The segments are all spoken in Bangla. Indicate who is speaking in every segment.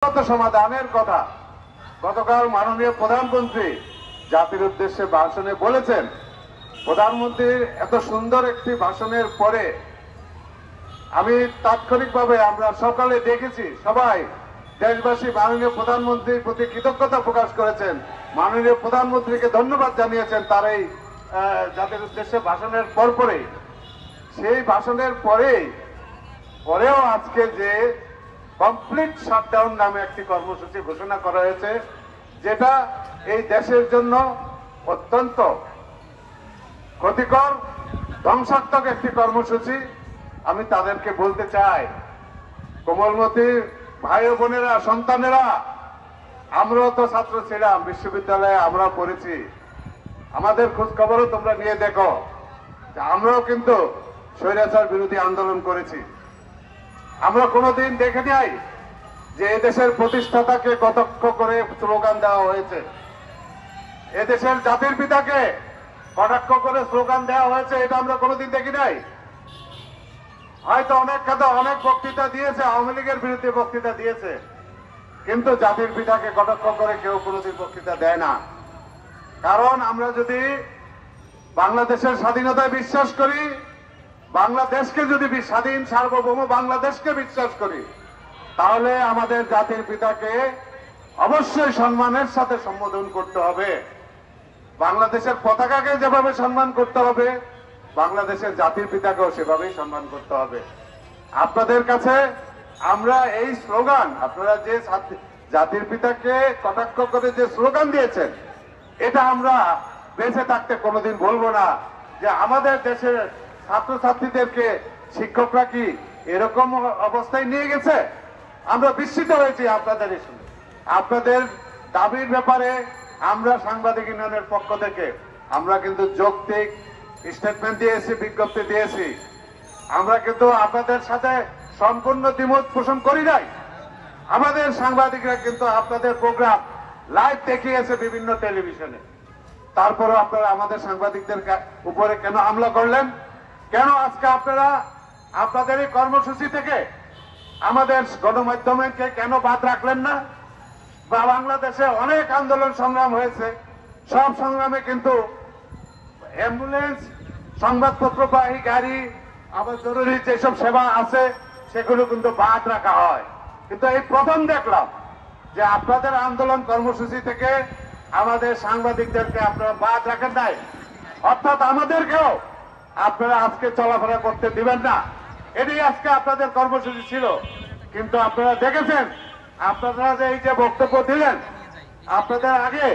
Speaker 1: সমাধানের কথা গতকাল মাননীয় প্রধানমন্ত্রী জাতির উদ্দেশ্যে ভাষণে বলেছেন। প্রধানমন্ত্রীর এত সুন্দর একটি ভাষণের পরে আমি তাৎক্ষণিকভাবে আমরা সকালে দেখেছি সবাই দেশবাসী মাননীয় প্রধানমন্ত্রীর প্রতি কৃতজ্ঞতা প্রকাশ করেছেন, মাননীয় প্রধানমন্ত্রীকে ধন্যবাদ জানিয়েছেন তার এই জাতির উদ্দেশ্যে ভাষণের পরপরেই। সেই ভাষণের পরেও আজকে যে কমপ্লিট শাটডাউন নামে একটি কর্মসূচি ঘোষণা করা হয়েছে, যেটা এই দেশের জন্য অত্যন্ত ক্ষতিকর ধ্বংসাত্মক একটি কর্মসূচি। আমি তাদেরকে বলতে চাই, কোমলমতি ভাই বোনেরা, সন্তানেরা, আমরাও তো ছাত্র ছিলাম, বিশ্ববিদ্যালয়ে আমরা পড়েছি, আমাদের খোঁজ খবরও তোমরা নিয়ে দেখো, আমরাও কিন্তু স্বৈরাচার বিরোধী আন্দোলন করেছি। আমরা কোনোদিন দেখে নাই যে এদেশের প্রতিষ্ঠাতাকে কটাক্ষ করে স্লোগান দেওয়া হয়েছে, এদেশের জাতির পিতাকে কটাক্ষ করে স্লোগান দেওয়া হয়েছে, এটা আমরা কোনোদিন দেখি নাই। হয়তো অনেক বক্তৃতা দিয়েছে, আওয়ামী লীগের বিরুদ্ধে বক্তৃতা দিয়েছে, কিন্তু জাতির পিতাকে কটাক্ষ করে কেউ কোনোদিন বক্তৃতা দেয় না। কারণ আমরা যদি বাংলাদেশের স্বাধীনতায় বিশ্বাস করি, বাংলাদেশকে যদি স্বাধীন সার্বভৌম বাংলাদেশকে বিশ্বাস করি, তাহলে আমাদের জাতির পিতাকে অবশ্যই সম্মানের সাথে সম্বোধন করতে হবে। বাংলাদেশের পতাকাকে যেভাবে সম্মান করতে হবে, বাংলাদেশের জাতির পিতাকেও সেভাবেই সম্মান করতে হবে। আপনাদের কাছে আমরা এই স্লোগান, আপনারা যে জাতির পিতাকে কটাক্ষ করে যে স্লোগান দিয়েছেন, এটা আমরা বেঁচে থাকতে কোনোদিন বলবো না যে আমাদের দেশের ছাত্রছাত্রীদেরকে শিক্ষকরা কি এরকম অবস্থায় নিয়ে গেছে। আমরা বিস্মিত হয়েছি আপনাদের শুনে। আপনাদের দাবির ব্যাপারে আমরা সাংবাদিক ইউনিয়নের পক্ষ থেকে আমরা কিন্তু যৌক্তিক স্টেটমেন্ট দিয়েছি, বিজ্ঞপ্তি দিয়েছি। আমরা কিন্তু আপনাদের সাথে সম্পূর্ণ দ্বিমত পোষণ করি নাই। আমাদের সাংবাদিকরা কিন্তু আপনাদের প্রোগ্রাম লাইভ দেখিয়েছে বিভিন্ন টেলিভিশনে। তারপরে আপনারা আমাদের সাংবাদিকদের উপরে কেন হামলা করলেন? কেন আজকে আপনারা আপনাদের এই কর্মসূচি থেকে আমাদের গণমাধ্যমকে কেন বাদ রাখলেন না? বা বাংলাদেশে অনেক আন্দোলন সংগ্রাম হয়েছে, সব সংগ্রামে কিন্তু অ্যাম্বুলেন্স, সংবাদপত্রবাহী গাড়ি, আবার জরুরি যেসব সেবা আছে সেগুলো কিন্তু বাদ রাখা হয়। কিন্তু এই প্রথম দেখলাম যে আপনাদের আন্দোলন কর্মসূচি থেকে আমাদের সাংবাদিকদেরকে আপনারা বাদ রাখেন নাই, অর্থাৎ আমাদেরকেও আপনারা আজকে চলাফেরা করতে দিবেন না, এটাই আজকে আপনাদের কর্মসূচি ছিল। কিন্তু আপনারা দেখেছেন, আপনারা যে এই যে বক্তব্য দিলেন, আপনাদের আগে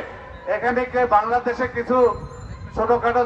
Speaker 1: এখানে বাংলাদেশে কিছু ছোটখাটো